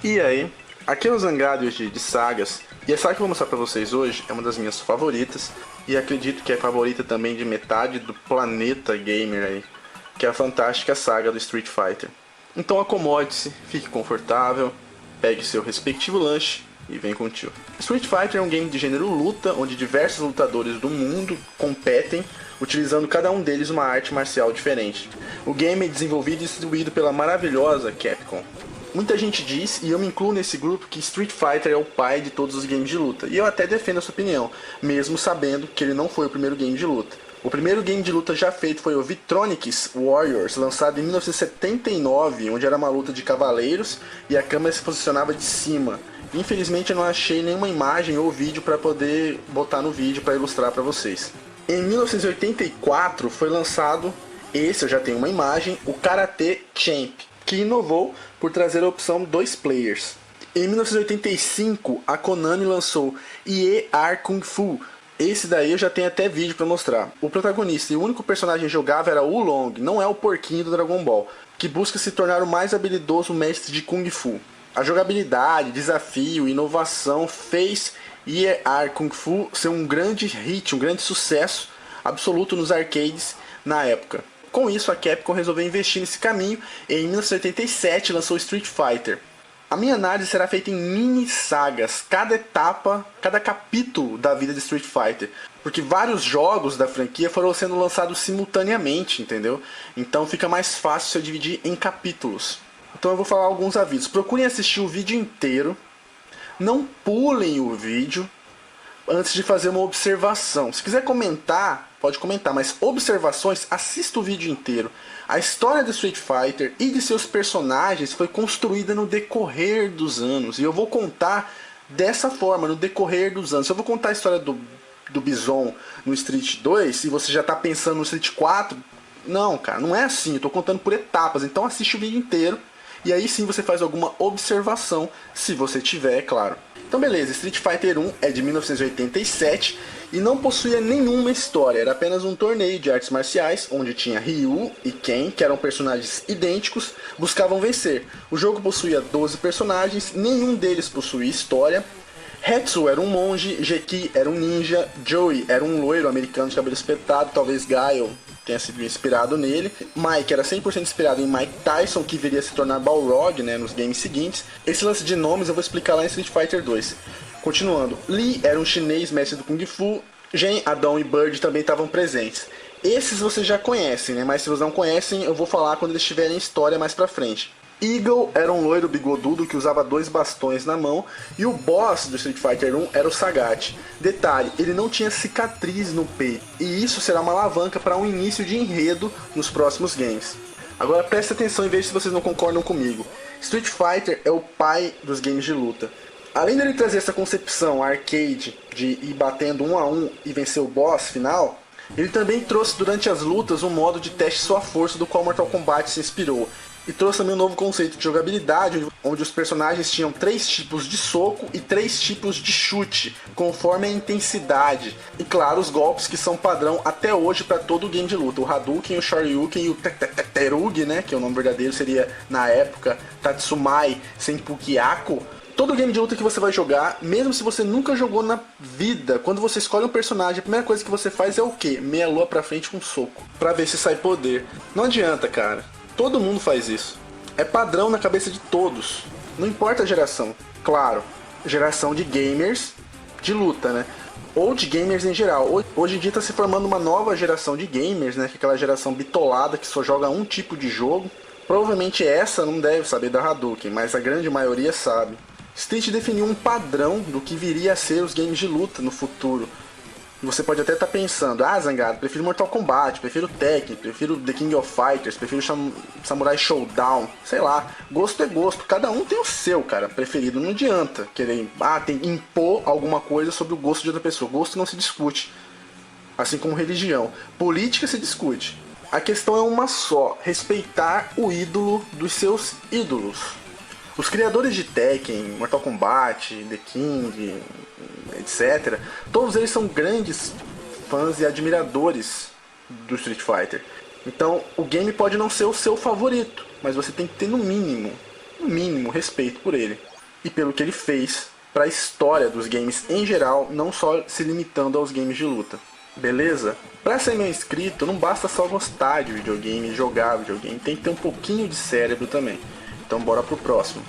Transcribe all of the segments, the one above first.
E aí, aqui é o Zangado de sagas, e a saga que eu vou mostrar pra vocês hoje é uma das minhas favoritas, e acredito que é favorita também de metade do planeta gamer aí, que é a fantástica saga do Street Fighter. Então acomode-se, fique confortável, pegue seu respectivo lanche e vem com o tio. Street Fighter é um game de gênero luta, onde diversos lutadores do mundo competem, utilizando cada um deles uma arte marcial diferente. O game é desenvolvido e distribuído pela maravilhosa Capcom. Muita gente diz, e eu me incluo nesse grupo, que Street Fighter é o pai de todos os games de luta. E eu até defendo essa opinião, mesmo sabendo que ele não foi o primeiro game de luta. O primeiro game de luta já feito foi o Victronics Warriors, lançado em 1979, onde era uma luta de cavaleiros e a câmera se posicionava de cima. Infelizmente eu não achei nenhuma imagem ou vídeo para poder botar no vídeo para ilustrar para vocês. Em 1984 foi lançado, esse eu já tenho uma imagem, o Karate Champ, que inovou por trazer a opção 2 players. Em 1985 a Konami lançou EAR Kung Fu. Esse daí eu já tenho até vídeo para mostrar. O protagonista e o único personagem jogável era o Long, não é o porquinho do Dragon Ball, que busca se tornar o mais habilidoso mestre de Kung Fu. A jogabilidade, desafio e inovação fez EAR Kung Fu ser um grande hit, um grande sucesso absoluto nos arcades na época. Com isso, a Capcom resolveu investir nesse caminho e em 1987 lançou Street Fighter. A minha análise será feita em mini sagas, cada etapa, cada capítulo da vida de Street Fighter, porque vários jogos da franquia foram sendo lançados simultaneamente, entendeu? Então fica mais fácil se eu dividir em capítulos. Então eu vou falar alguns avisos. Procurem assistir o vídeo inteiro, não pulem o vídeo antes de fazer uma observação. Se quiser comentar, pode comentar, mas observações, assista o vídeo inteiro. A história do Street Fighter e de seus personagens foi construída no decorrer dos anos. E eu vou contar dessa forma, no decorrer dos anos. Se eu vou contar a história do Bison no Street 2, e você já está pensando no Street 4, não, cara, não é assim. Eu estou contando por etapas, então assiste o vídeo inteiro. E aí sim você faz alguma observação, se você tiver, é claro. Então beleza, Street Fighter 1 é de 1987 e não possuía nenhuma história, era apenas um torneio de artes marciais, onde tinha Ryu e Ken, que eram personagens idênticos, buscavam vencer. O jogo possuía 12 personagens, nenhum deles possuía história. Hetsu era um monge, Geki era um ninja, Joey era um loiro americano de cabelo espetado, talvez Guile tenha sido inspirado nele. Mike era 100% inspirado em Mike Tyson, que viria a se tornar Balrog, né, nos games seguintes. Esse lance de nomes eu vou explicar lá em Street Fighter 2. Continuando, Lee era um chinês mestre do Kung Fu, Gen, Adão e Bird também estavam presentes. Esses vocês já conhecem, né, mas se vocês não conhecem eu vou falar quando eles tiverem história mais pra frente. Eagle era um loiro bigodudo que usava 2 bastões na mão, e o boss do Street Fighter 1 era o Sagat. Detalhe, ele não tinha cicatriz no peito, e isso será uma alavanca para um início de enredo nos próximos games. Agora preste atenção e veja se vocês não concordam comigo. Street Fighter é o pai dos games de luta. Além dele trazer essa concepção arcade de ir batendo 1 a 1 e vencer o boss final, ele também trouxe durante as lutas um modo de teste sua força do qual Mortal Kombat se inspirou. E trouxe também um novo conceito de jogabilidade, onde os personagens tinham 3 tipos de soco e 3 tipos de chute, conforme a intensidade. E claro, os golpes que são padrão até hoje para todo o game de luta. O Hadouken, o Shoryuken e o Terugi, né, que o nome verdadeiro seria, na época, Tatsumai Senpukiako. Todo game de luta que você vai jogar, mesmo se você nunca jogou na vida, quando você escolhe um personagem, a primeira coisa que você faz é o quê? Meia lua pra frente com um soco, pra ver se sai poder. Não adianta, cara. Todo mundo faz isso. É padrão na cabeça de todos. Não importa a geração. Claro, geração de gamers de luta, né? Ou de gamers em geral. Hoje em dia está se formando uma nova geração de gamers, né? Que é aquela geração bitolada que só joga um tipo de jogo. Provavelmente essa não deve saber da Hadouken, mas a grande maioria sabe. Street definiu um padrão do que viria a ser os games de luta no futuro. E você pode até estar pensando, ah, Zangado, prefiro Mortal Kombat, prefiro Tekken, prefiro The King of Fighters, prefiro Samurai Showdown, sei lá, gosto é gosto, cada um tem o seu, cara, preferido, não adianta querer, tem que impor alguma coisa sobre o gosto de outra pessoa, gosto não se discute, assim como religião, política se discute, a questão é uma só, respeitar o ídolo dos seus ídolos. Os criadores de Tekken, Mortal Kombat, The King, etc., todos eles são grandes fãs e admiradores do Street Fighter. Então, o game pode não ser o seu favorito, mas você tem que ter no mínimo respeito por ele. e pelo que ele fez para a história dos games em geral, não só se limitando aos games de luta. Beleza? Para ser meu inscrito, não basta só gostar de videogame, jogar videogame, tem que ter um pouquinho de cérebro também. Então bora pro próximo.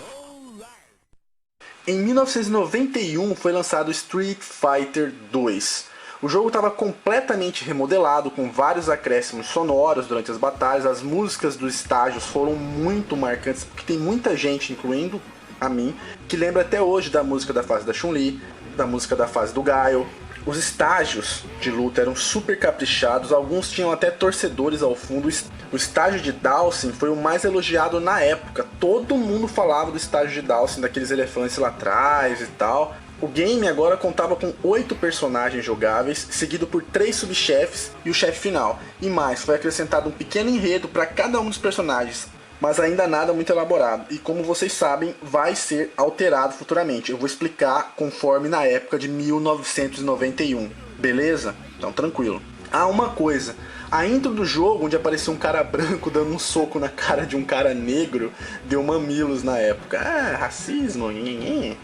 Em 1991 foi lançado Street Fighter 2. O jogo estava completamente remodelado, com vários acréscimos sonoros durante as batalhas. As músicas dos estágios foram muito marcantes, porque tem muita gente, incluindo a mim, que lembra até hoje da música da fase da Chun-Li, da música da fase do Gaio. Os estágios de luta eram super caprichados, alguns tinham até torcedores ao fundo. O estágio de Dhalsim foi o mais elogiado na época. Todo mundo falava do estágio de Dhalsim, daqueles elefantes lá atrás e tal. O game agora contava com 8 personagens jogáveis, seguido por 3 subchefes e o chefe final. E mais, foi acrescentado um pequeno enredo para cada um dos personagens, mas ainda nada muito elaborado. E como vocês sabem, vai ser alterado futuramente. Eu vou explicar conforme na época de 1991. Beleza? Então tranquilo. Ah, uma coisa. A intro do jogo, onde apareceu um cara branco dando um soco na cara de um cara negro, deu mamilos na época. Ah, racismo.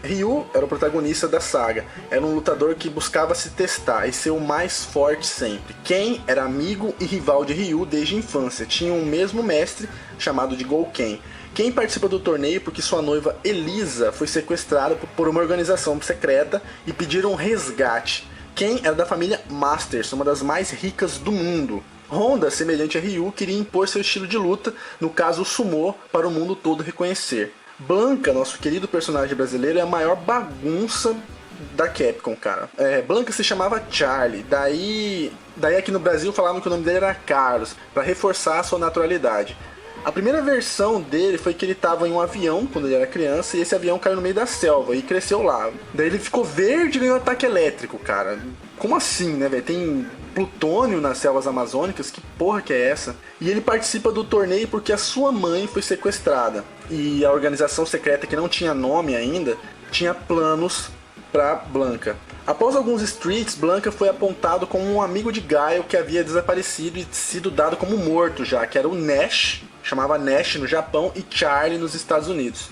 Ryu era o protagonista da saga. Era um lutador que buscava se testar e ser o mais forte sempre. Ken era amigo e rival de Ryu desde a infância. Tinha um mesmo mestre chamado de Gouken. Ken participa do torneio porque sua noiva Elisa foi sequestrada por uma organização secreta e pediram um resgate. Ken era da família Masters, uma das mais ricas do mundo. Honda, semelhante a Ryu, queria impor seu estilo de luta, no caso o sumô, para o mundo todo reconhecer. Blanka, nosso querido personagem brasileiro, é a maior bagunça da Capcom, cara. Blanka se chamava Charlie, daí aqui no Brasil falavam que o nome dele era Carlos, para reforçar a sua naturalidade. A primeira versão dele foi que ele estava em um avião quando ele era criança, e esse avião caiu no meio da selva e cresceu lá. Daí ele ficou verde e ganhou ataque elétrico, cara. Como assim, né, velho? Tem plutônio nas selvas amazônicas? Que porra que é essa? E ele participa do torneio porque a sua mãe foi sequestrada. E a organização secreta, que não tinha nome ainda, tinha planos para Blanka. Após alguns streets, Blanka foi apontado como um amigo de Gaio que havia desaparecido e sido dado como morto já, que era o Nash, chamava Nash no Japão, e Charlie nos Estados Unidos.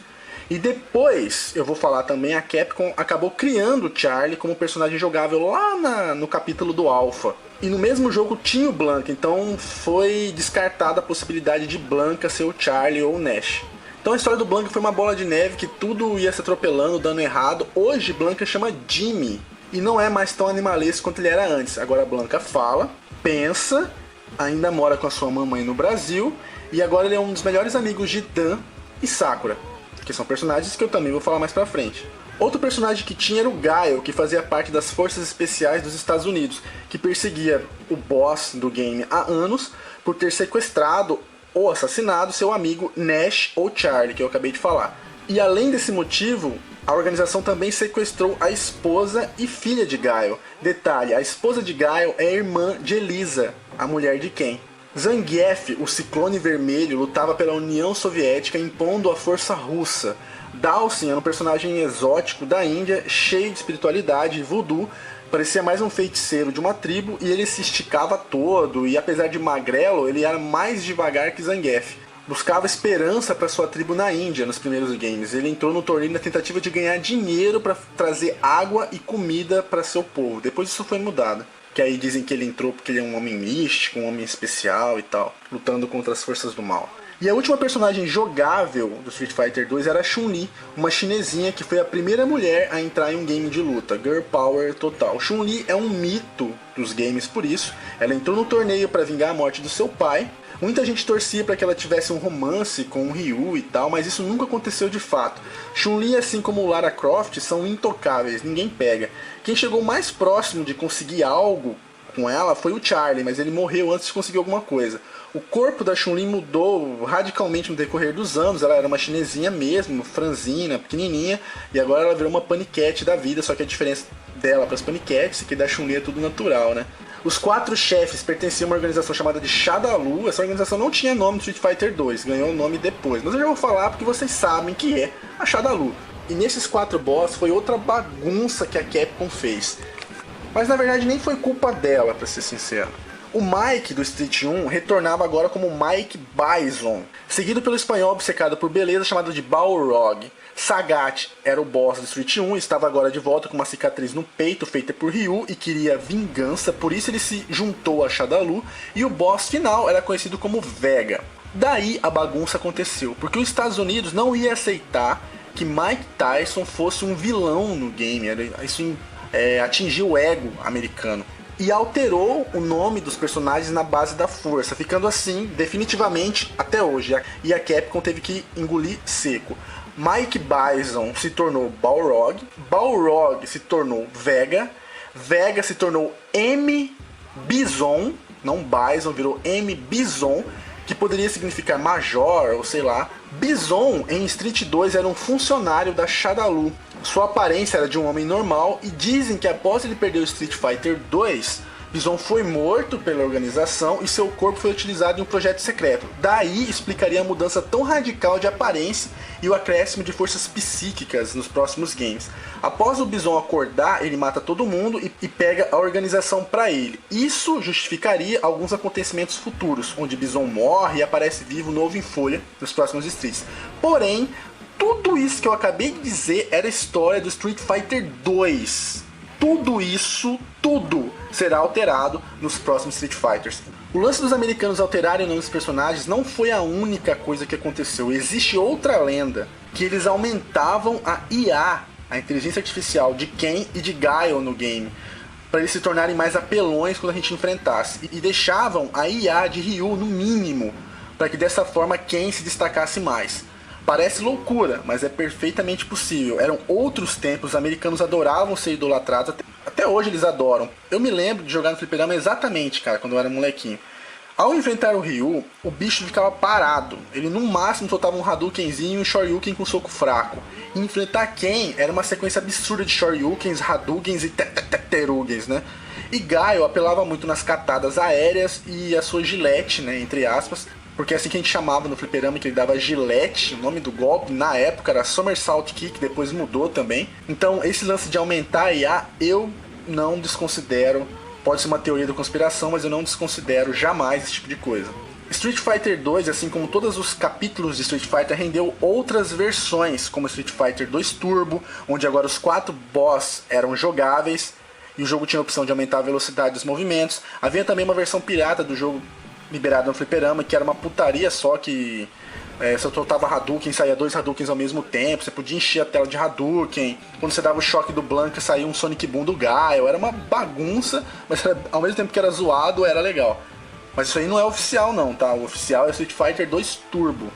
E depois, eu vou falar também, a Capcom acabou criando o Charlie como personagem jogável lá no capítulo do Alpha. E no mesmo jogo tinha o Blanka, então foi descartada a possibilidade de Blanka ser o Charlie ou o Nash. Então a história do Blanka foi uma bola de neve que tudo ia se atropelando, dando errado. Hoje Blanka chama Jimmy e não é mais tão animalesco quanto ele era antes. Agora Blanka fala, pensa, ainda mora com a sua mamãe no Brasil e agora ele é um dos melhores amigos de Dan e Sakura, que são personagens que eu também vou falar mais pra frente. Outro personagem que tinha era o Gaio, que fazia parte das forças especiais dos Estados Unidos, que perseguia o boss do game há anos por ter sequestrado ou assassinado seu amigo Nash ou Charlie, que eu acabei de falar. E além desse motivo, a organização também sequestrou a esposa e filha de Gaio. Detalhe, a esposa de Gaio é a irmã de Elisa, a mulher de Ken. Zangief, o Ciclone Vermelho, lutava pela União Soviética impondo a força russa. Dhalsim era um personagem exótico da Índia, cheio de espiritualidade e voodoo, parecia mais um feiticeiro de uma tribo e ele se esticava todo e apesar de magrelo, ele era mais devagar que Zangief. Buscava esperança para sua tribo na Índia nos primeiros games. Ele entrou no torneio na tentativa de ganhar dinheiro para trazer água e comida para seu povo. Depois isso foi mudado. Que aí dizem que ele entrou porque ele é um homem místico, um homem especial e tal, lutando contra as forças do mal. E a última personagem jogável do Street Fighter 2 era a Chun-Li, uma chinesinha que foi a primeira mulher a entrar em um game de luta, Girl Power total. Chun-Li é um mito dos games por isso. Ela entrou no torneio para vingar a morte do seu pai. Muita gente torcia para que ela tivesse um romance com o Ryu e tal, mas isso nunca aconteceu de fato. Chun-Li, assim como Lara Croft, são intocáveis, ninguém pega. Quem chegou mais próximo de conseguir algo com ela foi o Charlie, mas ele morreu antes de conseguir alguma coisa. O corpo da Chun-Li mudou radicalmente no decorrer dos anos. Ela era uma chinesinha mesmo, franzina, pequenininha, e agora ela virou uma paniquete da vida, só que a diferença dela para as paniquetes é que da Chun-Li é tudo natural, né? Os 4 chefes pertenciam a uma organização chamada de Shadaloo. Essa organização não tinha nome no Street Fighter 2, ganhou o nome depois, mas eu já vou falar porque vocês sabem que é a Shadaloo. E nesses 4 boss foi outra bagunça que a Capcom fez. Mas na verdade nem foi culpa dela, pra ser sincero. O Mike do Street 1 retornava agora como Mike Bison, seguido pelo espanhol obcecado por beleza chamado de Balrog. Sagat era o boss do Street 1 e estava agora de volta com uma cicatriz no peito feita por Ryu e queria vingança, por isso ele se juntou a Shadaloo, e o boss final era conhecido como Vega. Daí a bagunça aconteceu, porque os Estados Unidos não ia aceitar que Mike Tyson fosse um vilão no game, isso atingiu o ego americano. E alterou o nome dos personagens na base da força, ficando assim definitivamente até hoje. E a Capcom teve que engolir seco. Mike Bison se tornou Balrog, Balrog se tornou Vega, Vega se tornou M. Bison, não Bison, virou M. Bison, que poderia significar major ou sei lá. Bison em Street 2 era um funcionário da Shadaloo. Sua aparência era de um homem normal e dizem que após ele perder o Street Fighter 2, Bison foi morto pela organização e seu corpo foi utilizado em um projeto secreto. Daí explicaria a mudança tão radical de aparência e o acréscimo de forças psíquicas nos próximos games. Após o Bison acordar, ele mata todo mundo e pega a organização para ele. Isso justificaria alguns acontecimentos futuros, onde Bison morre e aparece vivo novo em folha nos próximos Streets. Porém, tudo isso que eu acabei de dizer era história do Street Fighter 2. Tudo isso, tudo será alterado nos próximos Street Fighters. O lance dos americanos alterarem o nome dos personagens não foi a única coisa que aconteceu. Existe outra lenda, que eles aumentavam a IA, a inteligência artificial de Ken e de Guile no game, para eles se tornarem mais apelões quando a gente enfrentasse. E deixavam a IA de Ryu no mínimo, para que dessa forma Ken se destacasse mais. Parece loucura, mas é perfeitamente possível. Eram outros tempos, os americanos adoravam ser idolatrados, até hoje eles adoram. Eu me lembro de jogar no fliperama exatamente, cara, quando eu era molequinho. Ao enfrentar o Ryu, o bicho ficava parado. Ele no máximo soltava um Hadoukenzinho e um Shoryuken com soco fraco. E enfrentar Ken era uma sequência absurda de Shoryukens, Hadoukens e Terugens, né? E Guile apelava muito nas catadas aéreas e a sua gilete, né, entre aspas, porque é assim que a gente chamava no fliperama, que ele dava gilete, o nome do golpe, na época era Somersault Kick, depois mudou também. Então esse lance de aumentar a IA, eu não desconsidero, pode ser uma teoria da conspiração, mas eu não desconsidero jamais esse tipo de coisa. Street Fighter 2, assim como todos os capítulos de Street Fighter, rendeu outras versões, como Street Fighter 2 Turbo, onde agora os 4 boss eram jogáveis, e o jogo tinha a opção de aumentar a velocidade dos movimentos. Havia também uma versão pirata do jogo liberado no fliperama, que era uma putaria só, que você soltava Hadouken, saía 2 Hadoukens ao mesmo tempo, você podia encher a tela de Hadouken, quando você dava o choque do Blanka saía um Sonic Boom do Guile, era uma bagunça, mas ao mesmo tempo que era zoado, era legal. Mas isso aí não é oficial não, tá? O oficial é Street Fighter 2 Turbo.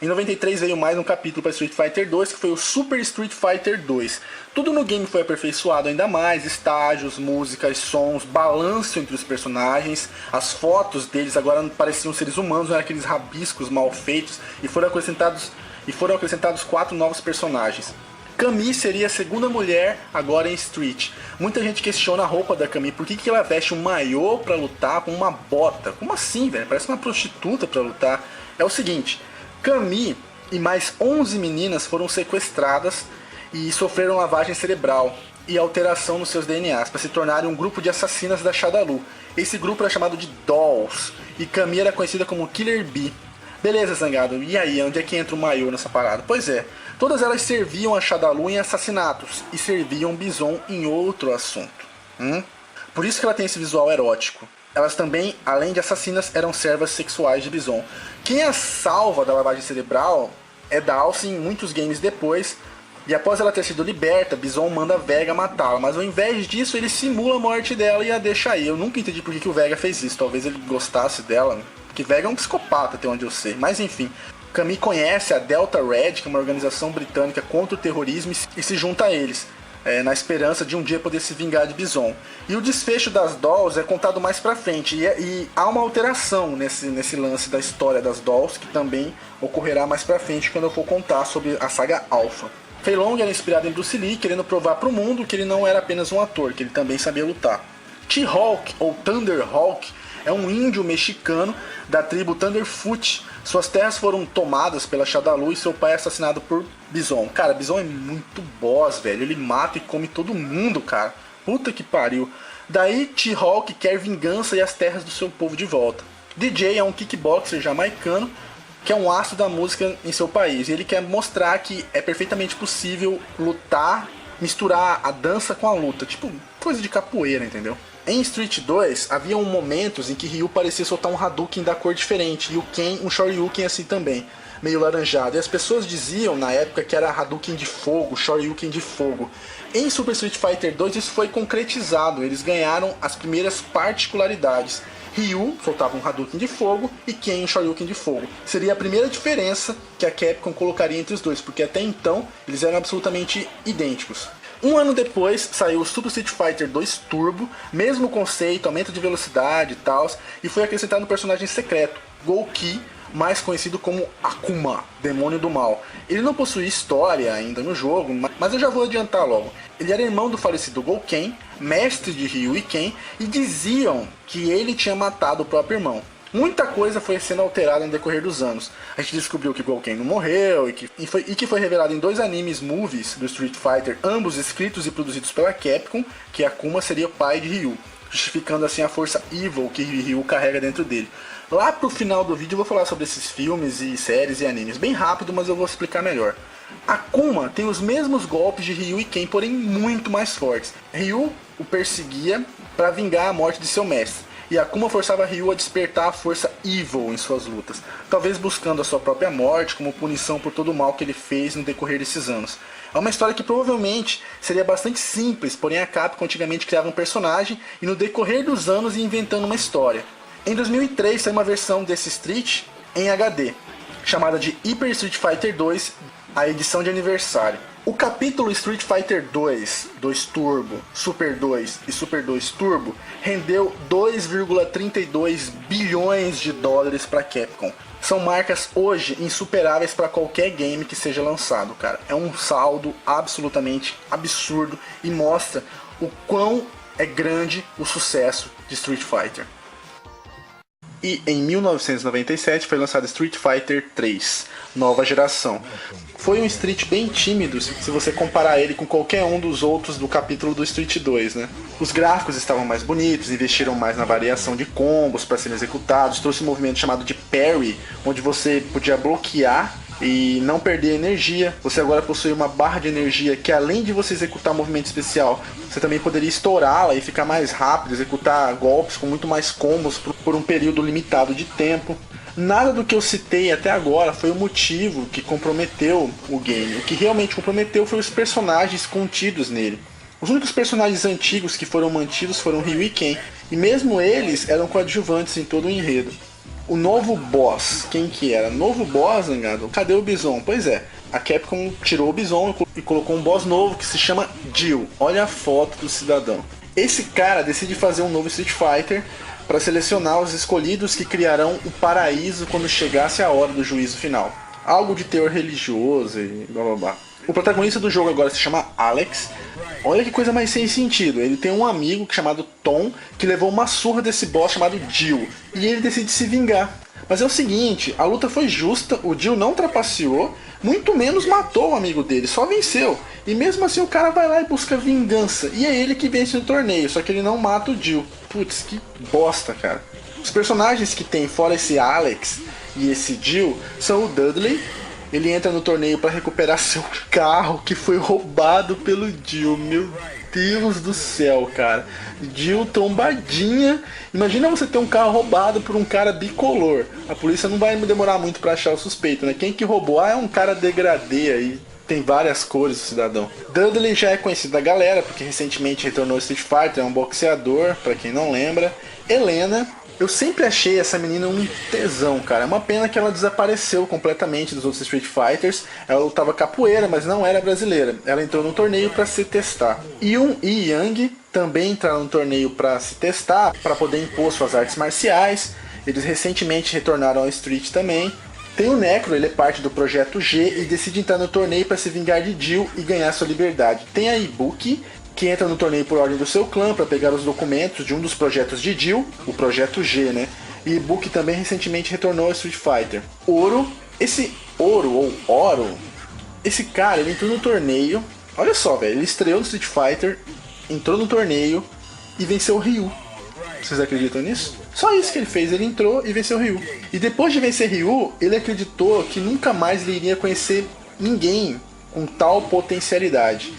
Em 93 veio mais um capítulo para Street Fighter 2, que foi o Super Street Fighter 2. Tudo no game foi aperfeiçoado ainda mais, estágios, músicas, sons, balanço entre os personagens, as fotos deles agora pareciam seres humanos, não eram aqueles rabiscos mal feitos, e foram acrescentados 4 novos personagens. Camille seria a segunda mulher agora em Street. Muita gente questiona a roupa da Camille, por que ela veste um maiô pra lutar com uma bota? Como assim, velho? Parece uma prostituta pra lutar. É o seguinte, Camille e mais 11 meninas foram sequestradas e sofreram lavagem cerebral e alteração nos seus DNAs para se tornarem um grupo de assassinas da Shadaloo. Esse grupo era chamado de Dolls e Camille era conhecida como Killer Bee. Beleza, Zangado, e aí, onde é que entra o maiô nessa parada? Pois é, todas elas serviam a Shadaloo em assassinatos e serviam Bison em outro assunto. Por isso que ela tem esse visual erótico. Elas também, além de assassinas, eram servas sexuais de Bison. Quem a salva da lavagem cerebral é Dhalsim muitos games depois, e após ela ter sido liberta, Bison manda Vega matá-la, mas ao invés disso ele simula a morte dela e a deixa aí. Eu nunca entendi por que o Vega fez isso, talvez ele gostasse dela, porque Vega é um psicopata até onde eu sei, mas enfim. Camille conhece a Delta Red, que é uma organização britânica contra o terrorismo, e se junta a eles, na esperança de um dia poder se vingar de Bison. E o desfecho das Dolls é contado mais pra frente, e há uma alteração nesse lance da história das Dolls, que também ocorrerá mais pra frente quando eu for contar sobre a saga Alpha. Fei Long era inspirado em Bruce Lee, querendo provar pro mundo que ele não era apenas um ator, que ele também sabia lutar. T-Hawk, ou Thunderhawk, é um índio mexicano da tribo Thunderfoot. Suas terras foram tomadas pela Shadaloo e seu pai é assassinado por Bison. Cara, Bison é muito boss, velho. Ele mata e come todo mundo, cara. Puta que pariu. Daí T-Hawk quer vingança e as terras do seu povo de volta. DJ é um kickboxer jamaicano que é um astro da música em seu país. E ele quer mostrar que é perfeitamente possível lutar, misturar a dança com a luta. Tipo, coisa de capoeira, entendeu? Em Street 2, havia momentos em que Ryu parecia soltar um Hadouken da cor diferente. E o Ken um Shoryuken assim também, meio laranjado. E as pessoas diziam na época que era Hadouken de fogo, Shoryuken de fogo. Em Super Street Fighter 2 isso foi concretizado. Eles ganharam as primeiras particularidades. Ryu soltava um Hadouken de fogo e Ken um Shoryuken de fogo. Seria a primeira diferença que a Capcom colocaria entre os dois, porque até então eles eram absolutamente idênticos. Um ano depois saiu o Super Street Fighter 2 Turbo, mesmo conceito, aumento de velocidade e tal, e foi acrescentado um personagem secreto, Gouki, mais conhecido como Akuma, Demônio do Mal. Ele não possui história ainda no jogo, mas eu já vou adiantar logo. Ele era irmão do falecido Gouken, mestre de Ryu e Ken, e diziam que ele tinha matado o próprio irmão. Muita coisa foi sendo alterada no decorrer dos anos. A gente descobriu que Gouken não morreu e que foi revelado em 2 animes movies do Street Fighter, ambos escritos e produzidos pela Capcom, que Akuma seria o pai de Ryu, justificando assim a força evil que Ryu carrega dentro dele. Lá pro final do vídeo eu vou falar sobre esses filmes e séries e animes, bem rápido, mas eu vou explicar melhor. Akuma tem os mesmos golpes de Ryu e Ken, porém muito mais fortes. Ryu o perseguia para vingar a morte de seu mestre, e Akuma forçava Ryu a despertar a força evil em suas lutas, talvez buscando a sua própria morte como punição por todo o mal que ele fez no decorrer desses anos. É uma história que provavelmente seria bastante simples, porém a Capcom antigamente criava um personagem e no decorrer dos anos ia inventando uma história. Em 2003 saiu uma versão desse Street em HD, chamada de Hyper Street Fighter 2, a edição de aniversário. O capítulo Street Fighter 2, 2 Turbo, Super 2 e Super 2 Turbo rendeu 2,32 bilhões de dólares para Capcom. São marcas hoje insuperáveis para qualquer game que seja lançado, cara. É um saldo absolutamente absurdo e mostra o quão é grande o sucesso de Street Fighter. E em 1997 foi lançado Street Fighter 3, nova geração. Foi um Street bem tímido se você comparar ele com qualquer um dos outros do capítulo do Street 2, né? Os gráficos estavam mais bonitos, investiram mais na variação de combos para serem executados, trouxe um movimento chamado de parry, onde você podia bloquear e não perder energia. Você agora possui uma barra de energia que, além de você executar um movimento especial, você também poderia estourá-la e ficar mais rápido, executar golpes com muito mais combos por um período limitado de tempo. Nada do que eu citei até agora foi o motivo que comprometeu o game. O que realmente comprometeu foi os personagens contidos nele. Os únicos personagens antigos que foram mantidos foram Ryu e Ken, e mesmo eles eram coadjuvantes em todo o enredo. O novo boss, quem que era? Novo boss, Zangado? Cadê o Bison? Pois é, a Capcom tirou o Bison e colocou um boss novo que se chama Jill. Olha a foto do cidadão. Esse cara decide fazer um novo Street Fighter para selecionar os escolhidos que criarão o paraíso quando chegasse a hora do juízo final. Algo de teor religioso e blá blá blá. O protagonista do jogo agora se chama Alex. Olha que coisa mais sem sentido. Ele tem um amigo chamado Tom que levou uma surra desse boss chamado Jill. E ele decide se vingar. Mas é o seguinte, a luta foi justa, o Jill não trapaceou, muito menos matou o amigo dele, só venceu. E mesmo assim o cara vai lá e busca vingança. E é ele que vence no torneio, só que ele não mata o Jill. Putz, que bosta, cara. Os personagens que tem fora esse Alex e esse Jill são o Dudley. Ele entra no torneio para recuperar seu carro que foi roubado pelo Jill. Meu Deus do céu, cara. Jill trombadinha. Imagina você ter um carro roubado por um cara bicolor. A polícia não vai demorar muito para achar o suspeito, né? Quem que roubou? Ah, é um cara degradê aí. Tem várias cores o cidadão. Dudley já é conhecido da galera, porque recentemente retornou ao Street Fighter, é um boxeador, para quem não lembra. Helena. Eu sempre achei essa menina um tesão, cara. É uma pena que ela desapareceu completamente dos outros Street Fighters. Ela lutava capoeira, mas não era brasileira. Ela entrou no torneio para se testar. Yun e Yang também entraram no torneio para se testar, para poder impor suas artes marciais. Eles recentemente retornaram ao Street também. Tem o Necro, ele é parte do Projeto G e decide entrar no torneio para se vingar de Jill e ganhar sua liberdade. Tem a Ibuki, que entra no torneio por ordem do seu clã para pegar os documentos de um dos projetos de Jill, o Projeto G, né? E Ibuki também recentemente retornou ao Street Fighter. Oro, esse Oro ou Oro, esse cara, ele entrou no torneio. Olha só, velho, ele estreou no Street Fighter entrou no torneio e venceu o Ryu. Vocês acreditam nisso? Só isso que ele fez, ele entrou e venceu o Ryu. E depois de vencer Ryu, ele acreditou que nunca mais ele iria conhecer ninguém com tal potencialidade.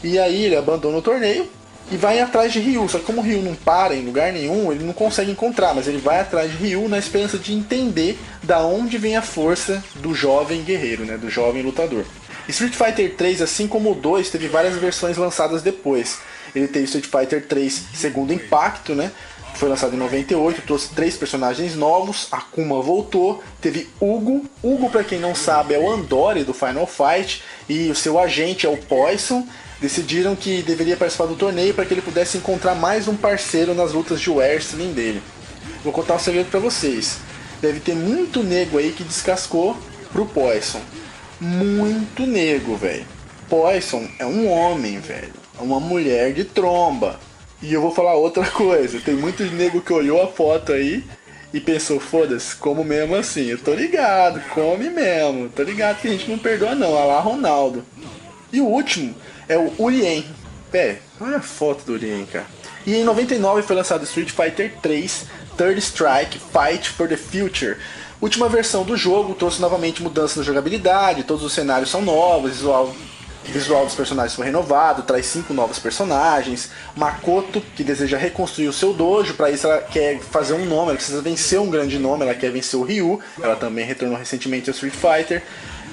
E aí ele abandona o torneio e vai atrás de Ryu. Só que como o Ryu não para em lugar nenhum, ele não consegue encontrar, mas ele vai atrás de Ryu na esperança de entender da onde vem a força do jovem guerreiro, né, do jovem lutador. Street Fighter 3, assim como o 2, teve várias versões lançadas depois. Ele teve Street Fighter 3 Segundo Impacto, né? Foi lançado em 98, trouxe 3 personagens novos, Akuma voltou, teve Hugo. Hugo, pra quem não sabe, é o Andori do Final Fight, e o seu agente é o Poison. Decidiram que deveria participar do torneio para que ele pudesse encontrar mais um parceiro nas lutas de wrestling dele. Vou contar um segredo pra vocês. Deve ter muito nego aí que descascou pro Poison. Muito nego, velho. Poison é um homem, velho. É uma mulher de tromba. E eu vou falar outra coisa. Tem muito nego que olhou a foto aí e pensou, foda-se, como mesmo assim. Eu tô ligado, come mesmo. Tô ligado que a gente não perdoa não. Olha lá, Ronaldo. E o último é o Urien. Pé, olha a foto do Urien, cara. E em 99 foi lançado Street Fighter 3 Third Strike Fight for the Future. Última versão do jogo, trouxe novamente mudança na jogabilidade, todos os cenários são novos, o visual dos personagens foi renovado, traz 5 novos personagens. Makoto, que deseja reconstruir o seu dojo, para isso ela quer fazer um nome, ela precisa vencer um grande nome, ela quer vencer o Ryu, ela também retornou recentemente ao Street Fighter.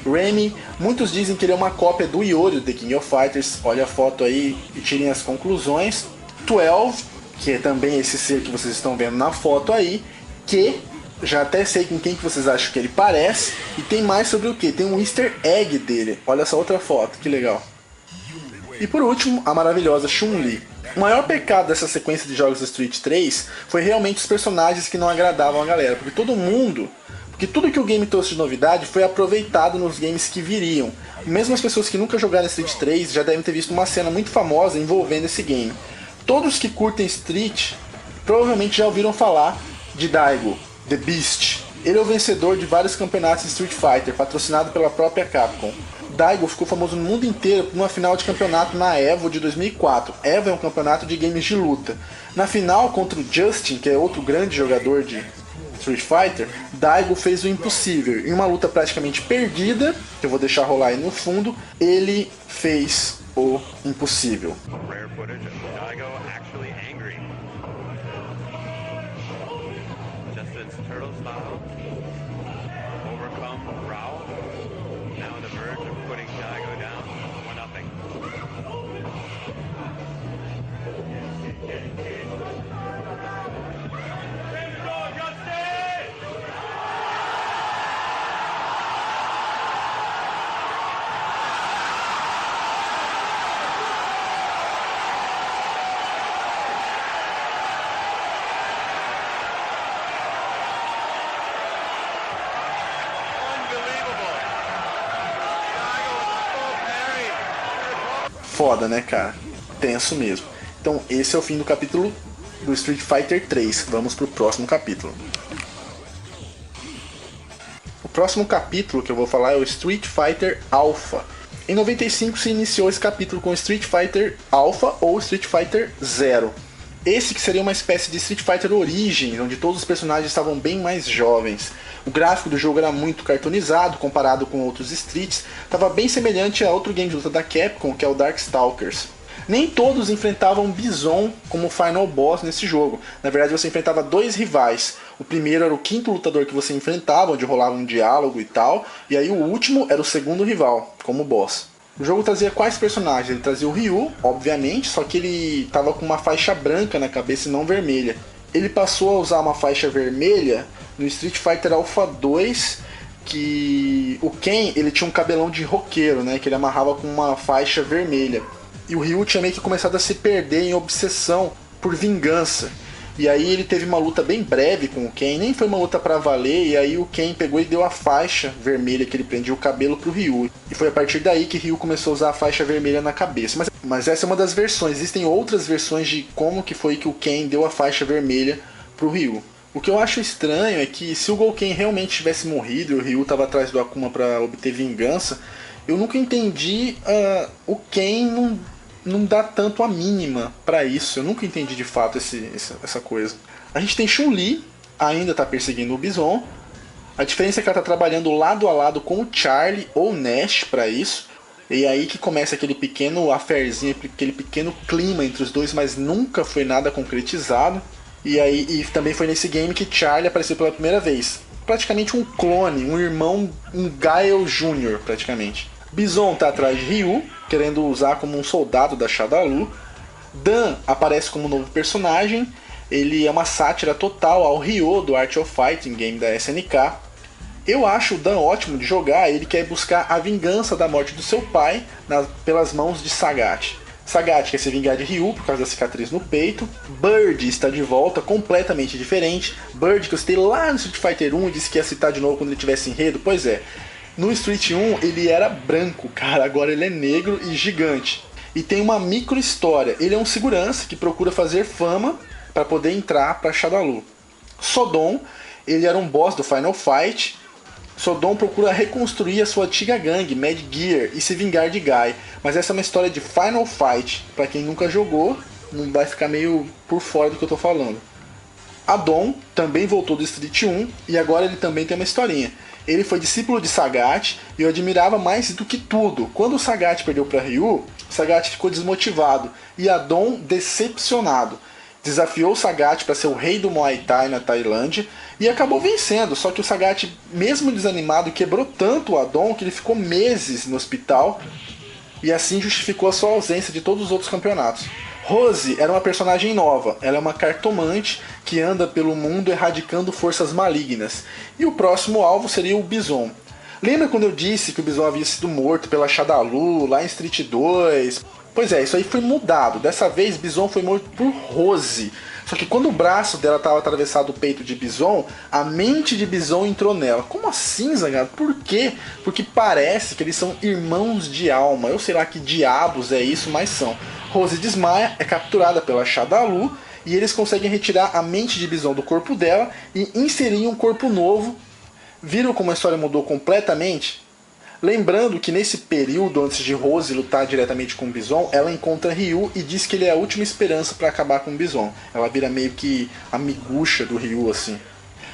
Remy, muitos dizem que ele é uma cópia do Yorio, The King of Fighters, olha a foto aí e tirem as conclusões. 12, que é também esse ser que vocês estão vendo na foto aí, que já até sei com quem que vocês acham que ele parece. E tem mais sobre o que? Tem um easter egg dele. Olha essa outra foto, que legal. E por último, a maravilhosa Chun-Li. O maior pecado dessa sequência de jogos do Street 3 foi realmente os personagens que não agradavam a galera. Porque tudo que o game trouxe de novidade foi aproveitado nos games que viriam. Mesmo as pessoas que nunca jogaram Street 3 já devem ter visto uma cena muito famosa envolvendo esse game. Todos que curtem Street provavelmente já ouviram falar de Daigo, The Beast. Ele é o vencedor de vários campeonatos de Street Fighter, patrocinado pela própria Capcom. Daigo ficou famoso no mundo inteiro por uma final de campeonato na EVO de 2004. EVO é um campeonato de games de luta. Na final contra o Justin, que é outro grande jogador de Street Fighter, Daigo fez o impossível. Em uma luta praticamente perdida, que eu vou deixar rolar aí no fundo, ele fez o impossível. Foda, né, cara? Tenso mesmo. Então, esse é o fim do capítulo do Street Fighter 3. Vamos pro próximo capítulo. O próximo capítulo que eu vou falar é o Street Fighter Alpha. Em 95 se iniciou esse capítulo com Street Fighter Alpha ou Street Fighter Zero. Esse que seria uma espécie de Street Fighter Origins, onde todos os personagens estavam bem mais jovens. O gráfico do jogo era muito cartoonizado comparado com outros Streets, estava bem semelhante a outro game de luta da Capcom, que é o Darkstalkers. Nem todos enfrentavam Bison como final boss nesse jogo. Na verdade, você enfrentava 2 rivais. O primeiro era o 5º lutador que você enfrentava, onde rolava um diálogo e tal, e aí o último era o segundo rival, como boss. O jogo trazia quais personagens? Ele trazia o Ryu, obviamente, só que ele tava com uma faixa branca na cabeça e não vermelha. Ele passou a usar uma faixa vermelha no Street Fighter Alpha 2, que o Ken, ele tinha um cabelão de roqueiro, né, que ele amarrava com uma faixa vermelha. E o Ryu tinha meio que começado a se perder em obsessão por vingança. E aí ele teve uma luta bem breve com o Ken, nem foi uma luta pra valer, e aí o Ken pegou e deu a faixa vermelha que ele prendia o cabelo pro Ryu. E foi a partir daí que Ryu começou a usar a faixa vermelha na cabeça. Mas essa é uma das versões, existem outras versões de como que foi que o Ken deu a faixa vermelha pro Ryu. O que eu acho estranho é que se o Gouken realmente tivesse morrido e o Ryu estava atrás do Akuma para obter vingança, eu nunca entendi o Ken não dá tanto a mínima pra isso. Eu nunca entendi de fato essa coisa. A gente tem Chun-Li, ainda tá perseguindo o Bison. A diferença é que ela tá trabalhando lado a lado com o Charlie ou Nash pra isso. E aí que começa aquele pequeno affairzinho, aquele pequeno clima entre os dois, mas nunca foi nada concretizado. E também foi nesse game que Charlie apareceu pela primeira vez. Praticamente um clone, um irmão, um Gael Jr. praticamente. Bison tá atrás de Ryu, querendo usar como um soldado da Shadaloo. Dan aparece como novo personagem. Ele é uma sátira total ao Ryo do Art of Fighting, game da SNK. Eu acho o Dan ótimo de jogar, ele quer buscar a vingança da morte do seu pai pelas mãos de Sagat. Sagat quer se vingar de Ryu por causa da cicatriz no peito. Bird está de volta, completamente diferente. Bird que eu citei lá no Street Fighter 1 e disse que ia citar de novo quando ele tivesse enredo. Pois é, no Street 1 ele era branco, cara, agora ele é negro e gigante. E tem uma micro história, ele é um segurança que procura fazer fama para poder entrar para Shadaloo. Sodom, ele era um boss do Final Fight. Sodom procura reconstruir a sua antiga gangue, Mad Gear, e se vingar de Guy. Mas essa é uma história de Final Fight. Pra quem nunca jogou, não vai ficar meio por fora do que eu tô falando. Adon também voltou do Street 1 e agora ele também tem uma historinha. Ele foi discípulo de Sagat e eu admirava mais do que tudo. Quando o Sagat perdeu para Ryu, Sagat ficou desmotivado e Adon decepcionado. Desafiou o Sagat para ser o rei do Muay Thai na Tailândia e acabou vencendo, só que o Sagat, mesmo desanimado, quebrou tanto o Adon que ele ficou meses no hospital e assim justificou a sua ausência de todos os outros campeonatos. Rose era uma personagem nova, ela é uma cartomante que anda pelo mundo erradicando forças malignas, e o próximo alvo seria o Bison. Lembra quando eu disse que o Bison havia sido morto pela Shadaloo lá em Street 2? Pois é, isso aí foi mudado. Dessa vez, Bison foi morto por Rose. Só que quando o braço dela estava atravessado o peito de Bison, a mente de Bison entrou nela. Como assim, Zangado? Por quê? Porque parece que eles são irmãos de alma. Eu sei lá que diabos é isso, mas são. Rose desmaia, é capturada pela Shadaloo e eles conseguem retirar a mente de Bison do corpo dela e inserir em um corpo novo. Viram como a história mudou completamente? Lembrando que nesse período, antes de Rose lutar diretamente com o Bison, ela encontra Ryu e diz que ele é a última esperança para acabar com o Bison. Ela vira meio que a miguxa do Ryu, assim.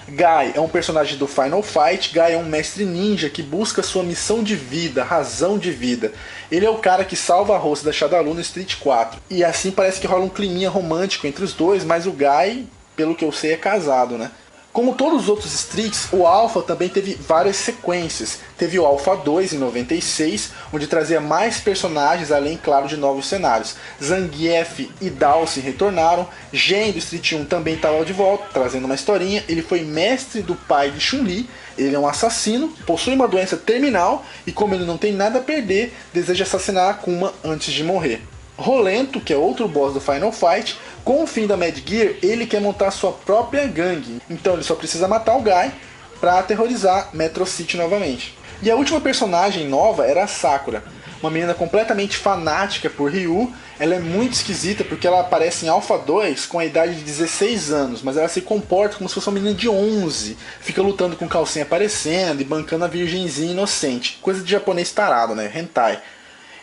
Guy é um personagem do Final Fight. Guy é um mestre ninja que busca sua missão de vida, razão de vida. Ele é o cara que salva a Rose da Shadaloo no Street 4. E assim parece que rola um climinha romântico entre os dois, mas o Guy, pelo que eu sei, é casado, né? Como todos os outros Streets, o Alpha também teve várias sequências. Teve o Alpha 2 em 96, onde trazia mais personagens, além, claro, de novos cenários. Zangief e Dhalsim retornaram, Gen do Street 1 também estava de volta, trazendo uma historinha. Ele foi mestre do pai de Chun-Li, ele é um assassino, possui uma doença terminal e, como ele não tem nada a perder, deseja assassinar a Akuma antes de morrer. Rolento, que é outro boss do Final Fight, com o fim da Mad Gear, ele quer montar sua própria gangue. Então ele só precisa matar o Guy para aterrorizar Metro City novamente. E a última personagem nova era a Sakura, uma menina completamente fanática por Ryu. Ela é muito esquisita porque ela aparece em Alpha 2 com a idade de 16 anos, mas ela se comporta como se fosse uma menina de 11. Fica lutando com calcinha aparecendo e bancando a virgenzinha inocente. Coisa de japonês tarado, né? Hentai.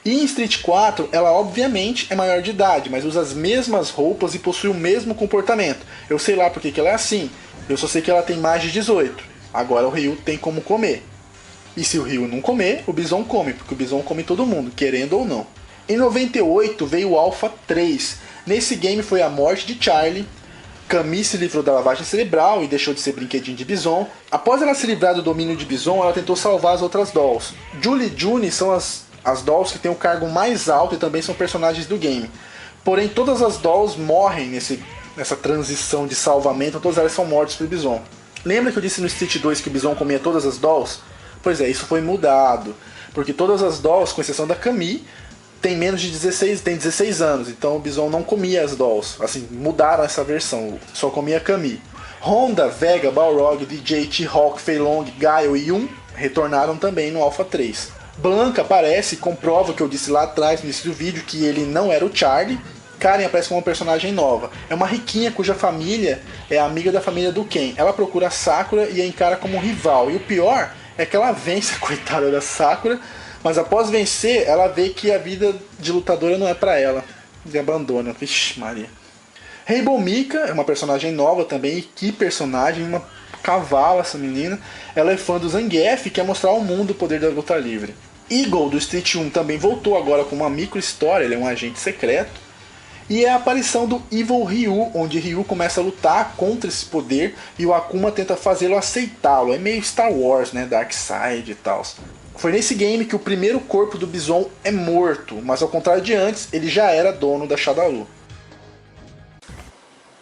E em Street 4, ela obviamente é maior de idade, mas usa as mesmas roupas e possui o mesmo comportamento. Eu sei lá porque que ela é assim, eu só sei que ela tem mais de 18. Agora o Ryu tem como comer. E se o Ryu não comer, o Bison come, porque o Bison come todo mundo, querendo ou não. Em 98 veio o Alpha 3. Nesse game foi a morte de Charlie. Camille se livrou da lavagem cerebral e deixou de ser brinquedinho de Bison. Após ela se livrar do domínio de Bison, ela tentou salvar as outras dolls. Julie e Juni são as dolls que têm o cargo mais alto e também são personagens do game. Porém, todas as dolls morrem nessa transição de salvamento, todas elas são mortas por Bison. Lembra que eu disse no Street 2 que o Bison comia todas as dolls? Pois é, isso foi mudado. Porque todas as dolls, com exceção da Camille, tem menos de 16 anos. Então o Bison não comia as dolls. Assim, mudaram essa versão, só comia a Camille. Honda, Vega, Balrog, DJ, T-Hawk, Fei Long, Guile e Yun retornaram também no Alpha 3. Blanca aparece e comprova o que eu disse lá atrás no início do vídeo, que ele não era o Charlie. Karen aparece como uma personagem nova. É uma riquinha cuja família é amiga da família do Ken. Ela procura a Sakura e a encara como um rival. E o pior é que ela vence a coitada da Sakura, Mas após vencer, ela vê que a vida de lutadora não é pra ela. E abandona. Vixe Maria. Rainbow Mika é uma personagem nova também. E que personagem, uma cavalo essa menina. Ela é fã do Zangief e quer mostrar ao mundo o poder da luta livre. Eagle do Street 1 também voltou agora com uma micro história. Ele é um agente secreto. E é a aparição do Evil Ryu, onde Ryu começa a lutar contra esse poder e o Akuma tenta fazê-lo aceitá-lo. É meio Star Wars, né? Darkseid e tal. Foi nesse game que o primeiro corpo do Bison é morto, mas ao contrário de antes, ele já era dono da Shadaloo.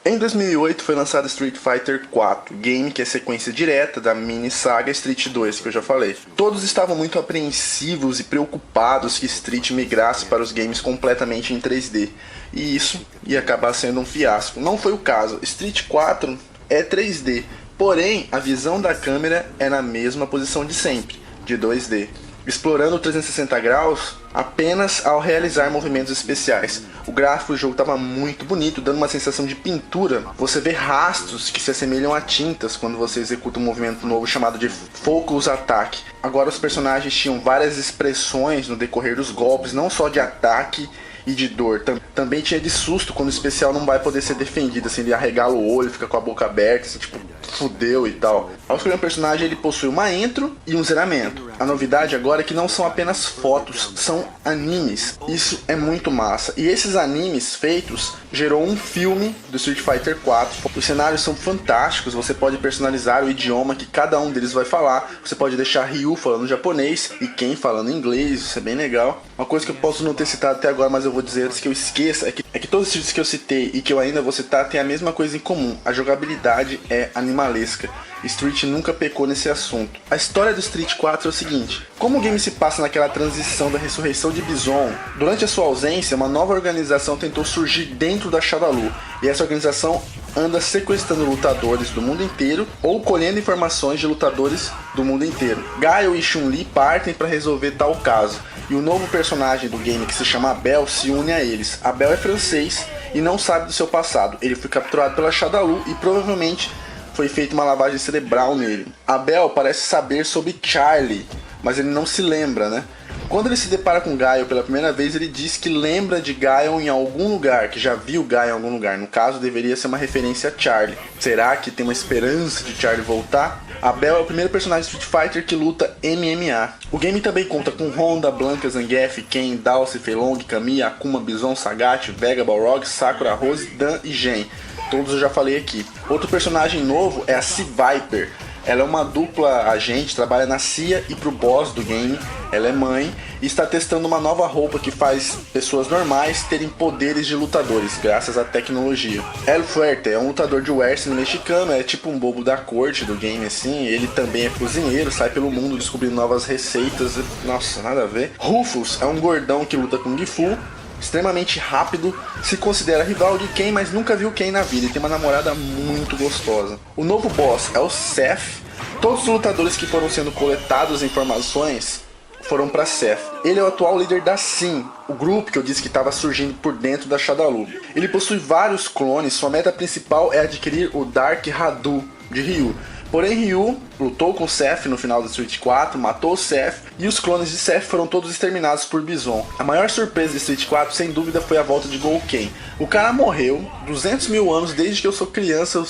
Em 2008 foi lançado Street Fighter 4, game que é sequência direta da mini saga Street 2, que eu já falei. Todos estavam muito apreensivos e preocupados que Street migrasse para os games completamente em 3D, e isso ia acabar sendo um fiasco. Não foi o caso, Street 4 é 3D, porém a visão da câmera é na mesma posição de sempre, de 2D. Explorando 360 graus apenas ao realizar movimentos especiais. O gráfico do jogo estava muito bonito, dando uma sensação de pintura. Você vê rastros que se assemelham a tintas quando você executa um movimento novo chamado de Focus Attack. Agora os personagens tinham várias expressões no decorrer dos golpes, não só de ataque e de dor. Também tinha de susto quando o especial não vai poder ser defendido, assim, ele arregala o olho, fica com a boca aberta, assim, tipo, fudeu e tal. Ao escolher um personagem, ele possui uma intro e um zeramento. A novidade agora é que não são apenas fotos, são animes. Isso é muito massa. E esses animes feitos gerou um filme do Street Fighter 4. Os cenários são fantásticos, você pode personalizar o idioma que cada um deles vai falar. Você pode deixar Ryu falando japonês e Ken falando inglês, isso é bem legal. Uma coisa que eu posso não ter citado até agora, mas eu vou dizer antes que eu esqueça, é que todos os títulos que eu citei e que eu ainda vou citar têm a mesma coisa em comum. A jogabilidade é animalesca. Street nunca pecou nesse assunto. A história do Street 4 é o seguinte: como o game se passa naquela transição da ressurreição de Bison, durante a sua ausência, uma nova organização tentou surgir dentro da Shadaloo, e essa organização anda sequestrando lutadores do mundo inteiro ou colhendo informações de lutadores do mundo inteiro. Gaio e Chun-Li partem para resolver tal caso, e o novo personagem do game, que se chama Abel, se une a eles. Abel é francês e não sabe do seu passado. Ele foi capturado pela Shadaloo e provavelmente foi feita uma lavagem cerebral nele. Abel parece saber sobre Charlie, mas ele não se lembra, né? Quando ele se depara com Gaio pela primeira vez, ele diz que lembra de Gaio em algum lugar, que já viu Gaio em algum lugar. No caso, deveria ser uma referência a Charlie. Será que tem uma esperança de Charlie voltar? Abel é o primeiro personagem de Street Fighter que luta MMA. O game também conta com Honda, Blanka, Zangief, Ken, Dhalsim, Fei Long, Kamiya, Akuma, Bison, Sagat, Vega, Balrog, Sakura, Rose, Dan e Gen. Todos eu já falei aqui. Outro personagem novo é a C-Viper. Ela é uma dupla agente, trabalha na CIA e pro boss do game. Ela é mãe e está testando uma nova roupa que faz pessoas normais terem poderes de lutadores, graças à tecnologia. El Fuerte é um lutador de wrestling mexicano, é tipo um bobo da corte do game, assim. Ele também é cozinheiro, sai pelo mundo descobrindo novas receitas. Nossa, nada a ver. Rufus é um gordão que luta com Gifu, extremamente rápido, se considera rival de Ken, mas nunca viu Ken na vida e tem uma namorada muito gostosa. O novo boss é o Seth. Todos os lutadores que foram sendo coletados informações foram para Seth. Ele é o atual líder da SIM, o grupo que eu disse que estava surgindo por dentro da Shadaloo. Ele possui vários clones, sua meta principal é adquirir o Dark Hadou de Ryu. Porém, Ryu lutou com Seth no final do Street 4, matou o Seth e os clones de Seth foram todos exterminados por Bison. A maior surpresa de Street 4, sem dúvida, foi a volta de Gouken. O cara morreu 200 mil anos, desde que eu sou criança,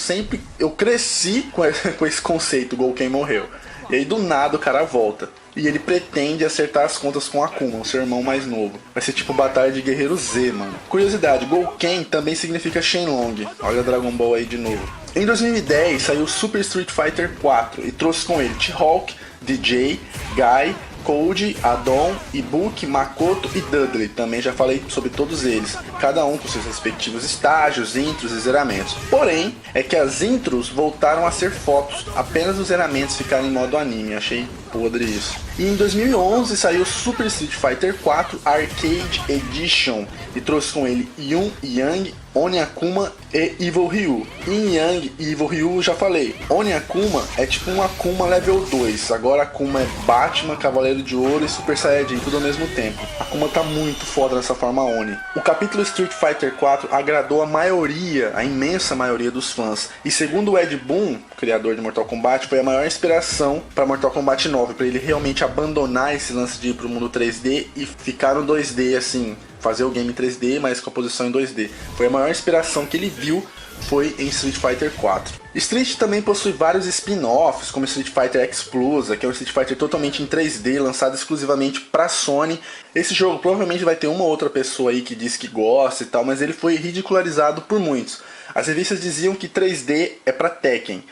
eu cresci com esse conceito, Gouken morreu. E aí do nada o cara volta. E ele pretende acertar as contas com Akuma, o seu irmão mais novo. Vai ser tipo batalha de Guerreiro Z, mano. Curiosidade, Gouken também significa Shenlong. Olha Dragon Ball aí de novo. Em 2010 saiu Super Street Fighter 4 e trouxe com ele T-Hawk, DJ, Guy, Code, Adon, Ibuki, Makoto e Dudley. Também já falei sobre todos eles, cada um com seus respectivos estágios, intros e zeramentos. Porém, é que as intros voltaram a ser fotos, apenas os zeramentos ficaram em modo anime. Achei podre isso. E em 2011 saiu Super Street Fighter 4 Arcade Edition e trouxe com ele Yun, Yang, Oni Akuma e Evil Ryu. Yin Yang e Evil Ryu já falei. Oni Akuma é tipo um Akuma level 2. Agora Akuma é Batman, Cavaleiro de Ouro e Super Saiyajin, tudo ao mesmo tempo. Akuma tá muito foda nessa forma Oni. O capítulo Street Fighter 4 agradou a imensa maioria dos fãs. E segundo o Ed Boon, criador de Mortal Kombat, foi a maior inspiração para Mortal Kombat 9. 2009 para ele realmente abandonar esse lance de ir pro mundo 3D e ficar no 2D, assim, fazer o game 3D, mas com a posição em 2D. Foi a maior inspiração que ele viu, foi em Street Fighter 4. Street também possui vários spin-offs, como Street Fighter Explosa, que é um Street Fighter totalmente em 3D, lançado exclusivamente para Sony. Esse jogo provavelmente vai ter uma ou outra pessoa aí que diz que gosta e tal, mas ele foi ridicularizado por muitos. As revistas diziam que 3D é para Tekken.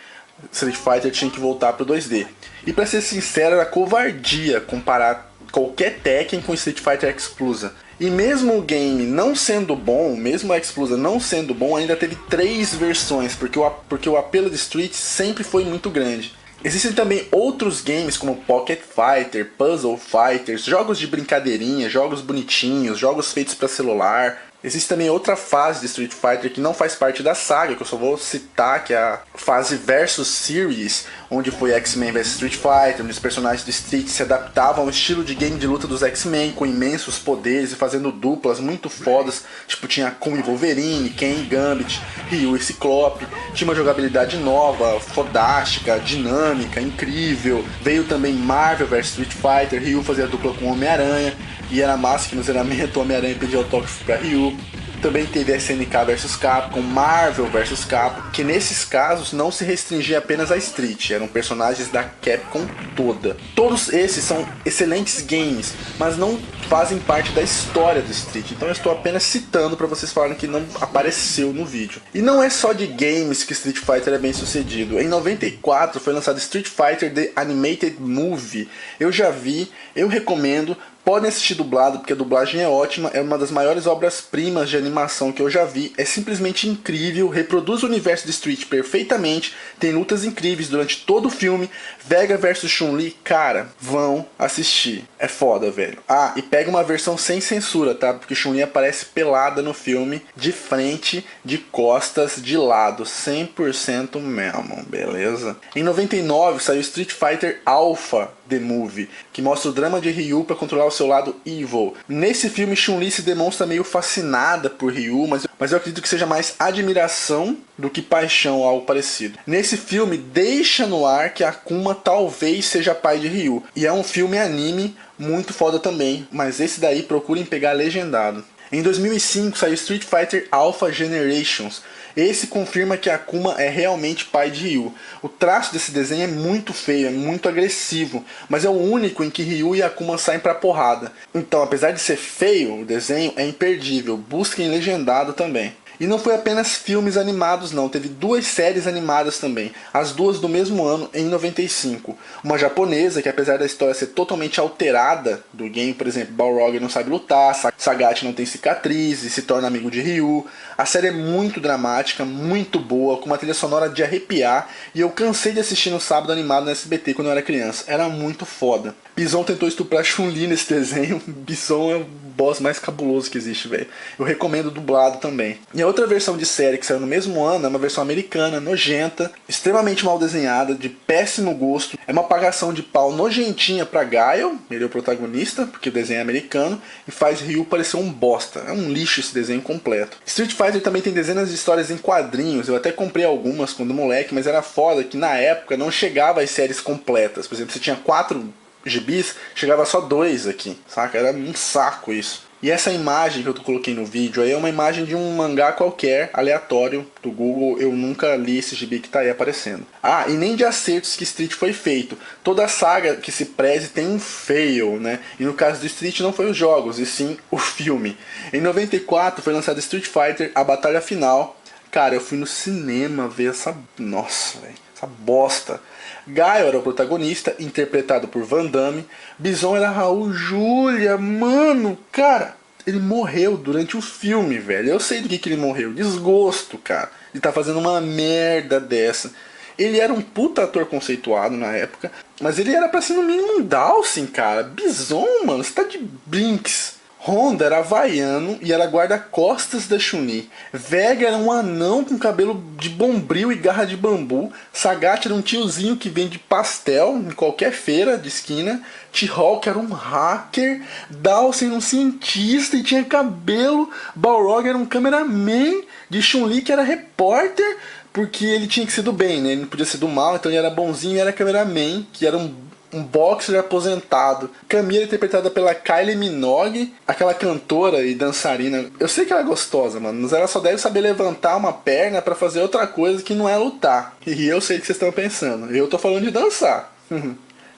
Street Fighter tinha que voltar pro 2D. E pra ser sincero, era covardia comparar qualquer Tekken com Street Fighter Explosa. E mesmo o game não sendo bom, mesmo a Explosa não sendo bom, ainda teve 3 versões, porque o apelo de Street sempre foi muito grande. Existem também outros games como Pocket Fighter, Puzzle Fighters, jogos de brincadeirinha, jogos bonitinhos, jogos feitos para celular. Existe também outra fase de Street Fighter que não faz parte da saga, que eu só vou citar, que é a fase Versus Series, onde foi X-Men vs Street Fighter, onde os personagens do Street se adaptavam ao estilo de game de luta dos X-Men, com imensos poderes e fazendo duplas muito fodas, tipo tinha Akuma e Wolverine, Ken e Gambit, Ryu e Ciclope, tinha uma jogabilidade nova, fodástica, dinâmica, incrível. Veio também Marvel vs Street Fighter, Ryu fazia dupla com Homem-Aranha, e era massa que no zeramento o Homem-Aranha pedia autógrafo pra Ryu. Também teve SNK vs Capcom, Marvel vs Capcom, que nesses casos não se restringia apenas a Street, eram personagens da Capcom toda. Todos esses são excelentes games, mas não fazem parte da história do Street, então eu estou apenas citando para vocês falarem que não apareceu no vídeo. E não é só de games que Street Fighter é bem sucedido. Em 94 foi lançado Street Fighter The Animated Movie. Eu já vi, eu recomendo. Podem assistir dublado, porque a dublagem é ótima, é uma das maiores obras-primas de animação que eu já vi, é simplesmente incrível, reproduz o universo de Street perfeitamente, tem lutas incríveis durante todo o filme. Vega vs Chun-Li, cara, vão assistir, é foda, velho. Ah, e pega uma versão sem censura, tá? Porque Chun-Li aparece pelada no filme, de frente, de costas, de lado, 100% mesmo, beleza? Em 99 saiu Street Fighter Alpha The Movie, que mostra o drama de Ryu para controlar o seu lado evil. Nesse filme, Chun-Li se demonstra meio fascinada por Ryu, mas eu acredito que seja mais admiração do que paixão ou algo parecido. Nesse filme, deixa no ar que Akuma talvez seja pai de Ryu. E é um filme anime muito foda também, mas esse daí procurem pegar legendado. Em 2005 saiu Street Fighter Alpha Generations. Esse confirma que Akuma é realmente pai de Ryu. O traço desse desenho é muito feio, é muito agressivo, mas é o único em que Ryu e Akuma saem pra porrada. Então, apesar de ser feio, o desenho é imperdível. Busquem legendado também. E não foi apenas filmes animados não, teve 2 séries animadas também, as duas do mesmo ano, em 95. Uma japonesa, que apesar da história ser totalmente alterada do game, por exemplo, Balrog não sabe lutar, Sagat não tem cicatriz e se torna amigo de Ryu. A série é muito dramática, muito boa, com uma trilha sonora de arrepiar, e eu cansei de assistir no sábado animado no SBT quando eu era criança, era muito foda. Bison tentou estuprar Chun-Li nesse desenho. Bison é o boss mais cabuloso que existe, velho. Eu recomendo dublado também. E a outra versão de série que saiu no mesmo ano é uma versão americana, nojenta, extremamente mal desenhada, de péssimo gosto. É uma apagação de pau nojentinha pra Guile, ele é o protagonista, porque o desenho é americano, e faz Ryu parecer um bosta. É um lixo esse desenho completo. Street Fighter também tem dezenas de histórias em quadrinhos, eu até comprei algumas quando moleque, mas era foda que na época não chegava as séries completas. Por exemplo, você tinha 4 gibis, chegava só 2 aqui, saca? Era um saco isso. E essa imagem que eu coloquei no vídeo aí é uma imagem de um mangá qualquer, aleatório, do Google. Eu nunca li esse gibi que tá aí aparecendo. Ah, e nem de acertos que Street foi feito. Toda saga que se preze tem um fail, né? E no caso do Street não foi os jogos, e sim o filme. Em 94 foi lançado Street Fighter, a batalha final. Cara, eu fui no cinema ver essa... Nossa, velho, essa bosta. Gaio era o protagonista, interpretado por Van Damme. Bison era Raul Julia. Mano, cara, ele morreu durante o filme, velho. Eu sei do que ele morreu. Desgosto, cara. Ele tá fazendo uma merda dessa. Ele era um puta ator conceituado na época, mas ele era pra ser no mínimo um Dawson, cara. Bison, mano, você tá de brinks. Honda era havaiano e era guarda-costas da Chun-Li. Vega era um anão com cabelo de bombril e garra de bambu. Sagat era um tiozinho que vende pastel em qualquer feira de esquina. T-Hawk era um hacker. Dawson era um cientista e tinha cabelo. Balrog era um cameraman de Chun-Li que era repórter, porque ele tinha que ser do bem, né? Ele não podia ser do mal, então ele era bonzinho e era cameraman, que era um um boxer aposentado. Camila interpretada pela Kylie Minogue, aquela cantora e dançarina. Eu sei que ela é gostosa, mano, mas ela só deve saber levantar uma perna pra fazer outra coisa que não é lutar. E eu sei o que vocês estão pensando. Eu tô falando de dançar.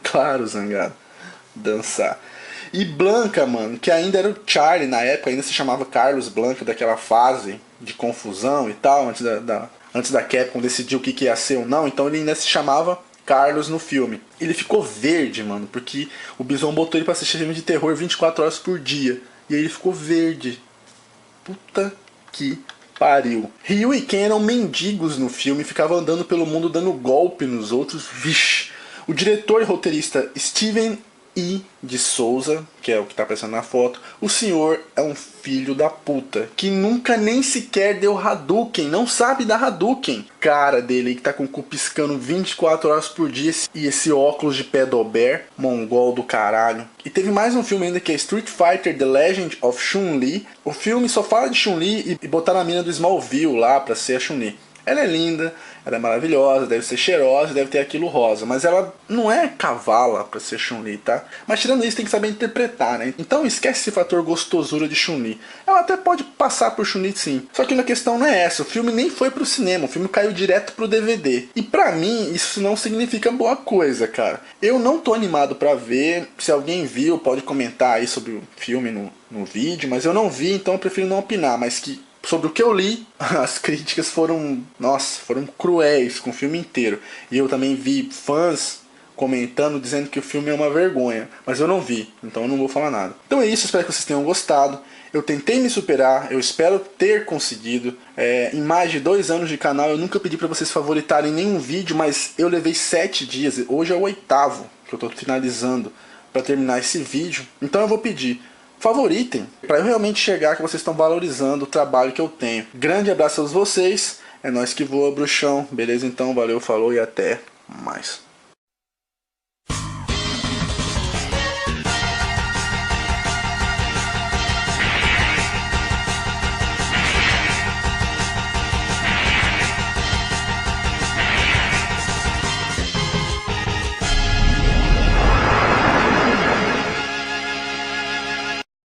Claro, Zangado. Dançar. E Blanca, mano, que ainda era o Charlie na época, ainda se chamava Carlos Blanca, daquela fase de confusão e tal, antes da Capcom decidir o que ia ser ou não, então ele ainda se chamava Carlos no filme. Ele ficou verde, mano, porque o Bison botou ele pra assistir filme de terror 24 horas por dia. E aí ele ficou verde. Puta que pariu. Ryu e Ken eram mendigos no filme, ficavam andando pelo mundo dando golpe nos outros. Vixe. O diretor e roteirista Steven de Souza, que é o que tá aparecendo na foto, o senhor é um filho da puta, que nunca nem sequer deu Hadouken, não sabe dar Hadouken. Cara dele que tá com o cu piscando 24 horas por dia e esse óculos de pedober, mongol do caralho. E teve mais um filme ainda que é Street Fighter The Legend of Chun-Li. O filme só fala de Chun-Li e botaram a mina do Smallville lá pra ser a Chun-Li. Ela é linda, ela é maravilhosa, deve ser cheirosa, deve ter aquilo rosa. Mas ela não é cavala pra ser Chun-Li, tá? Mas tirando isso, tem que saber interpretar, né? Então esquece esse fator gostosura de Chun-Li. Ela até pode passar por Chun-Li sim. Só que a questão não é essa. O filme nem foi pro cinema. O filme caiu direto pro DVD. E pra mim, isso não significa boa coisa, cara. Eu não tô animado pra ver. Se alguém viu, pode comentar aí sobre o filme no vídeo. Mas eu não vi, então eu prefiro não opinar. Mas que... sobre o que eu li, as críticas foram, nossa, foram cruéis com o filme inteiro. E eu também vi fãs comentando, dizendo que o filme é uma vergonha. Mas eu não vi, então eu não vou falar nada. Então é isso, espero que vocês tenham gostado. Eu tentei me superar, eu espero ter conseguido. Em mais de 2 anos de canal, eu nunca pedi pra vocês favoritarem nenhum vídeo, mas eu levei 7 dias, hoje é o 8º que eu tô finalizando pra terminar esse vídeo. Então eu vou pedir. Favoritem, para eu realmente chegar que vocês estão valorizando o trabalho que eu tenho. Grande abraço a vocês, é nóis que voa, bruxão. Beleza então, valeu, falou e até mais.